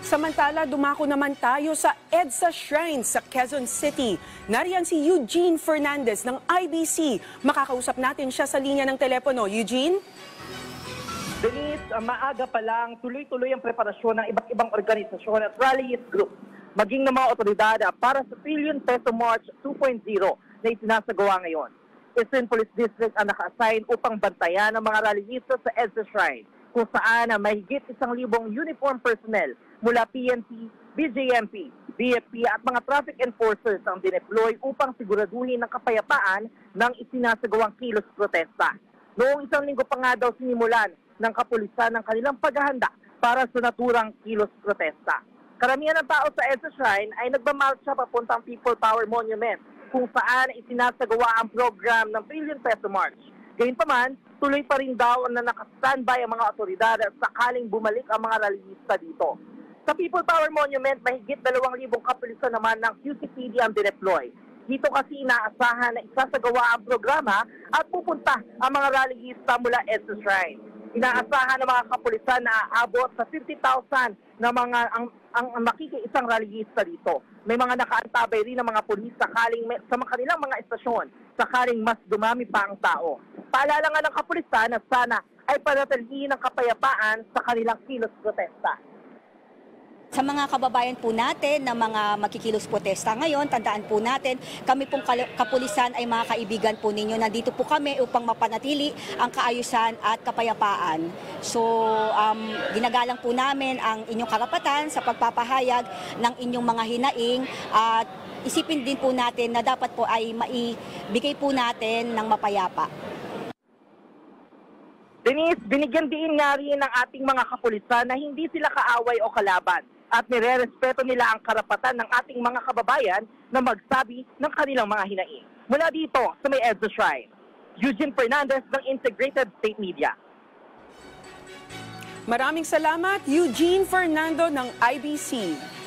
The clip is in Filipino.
Samantala, dumako naman tayo sa EDSA Shrine sa Quezon City. Nariyan si Eugene Fernandez ng IBC. Makakausap natin siya sa linya ng telepono. Eugene? Denise, maaga pa lang, tuloy-tuloy ang preparasyon ng iba't ibang organisasyon at rallyist group, maging ng mga otoridad para sa Trillion Peso March 2.0 na isinasagawa ngayon. Quezon Police District ang naka-assign upang bantayan ang mga rallyista sa EDSA Shrine, kung saan mahigit 1,000 uniform personnel mula PNP, BJMP, BFP at mga traffic enforcers ang dineploy upang siguraduhin ang kapayapaan ng isinasagawang kilos protesta. Noong isang linggo pa nga daw sinimulan ng kapulisan ng kanilang paghahanda para sa naturang kilos protesta. Karamihan ng tao sa EDSA Shrine ay nagmamarcha papuntang People Power Monument kung saan isinasagawa ang program ng Trillion Peso March. Gayunpaman, tuloy pa rin daw na naka-standby ang mga otoridad at sakaling bumalik ang mga rallyista dito. Sa People Power Monument, mahigit 2,000 kapulisan naman ng QCPD ang dineploy. Dito kasi inaasahan na isasagawa ang programa at pupunta ang mga rallyista mula EDSA Shrine. Inaasahan ng mga kapulisan na aabot sa 50,000 na ang makikiisang rallyista dito. May mga nakaantabay rin ng mga pulis sa kanilang mga estasyon sakaling mas dumami pa ang tao. Paalala nga ng kapulisan na sana ay panatilihin ang kapayapaan sa kanilang kilos protesta. Sa mga kababayan po natin na mga makikilos protesta ngayon, tandaan po natin, kami pong kapulisan ay mga kaibigan po ninyo. Nandito po kami upang mapanatili ang kaayusan at kapayapaan. So, ginagalang po namin ang inyong karapatan sa pagpapahayag ng inyong mga hinaing at isipin din po natin na dapat po ay maibigay po natin ng mapayapa. Denise, binigyan din nga rin ng ating mga kapulisan na hindi sila kaaway o kalaban at nire-respeto nila ang karapatan ng ating mga kababayan na magsabi ng kanilang mga hinaing. Mula dito sa may EDSA Shrine, Eugene Fernandez ng Integrated State Media. Maraming salamat, Eugene Fernando ng IBC.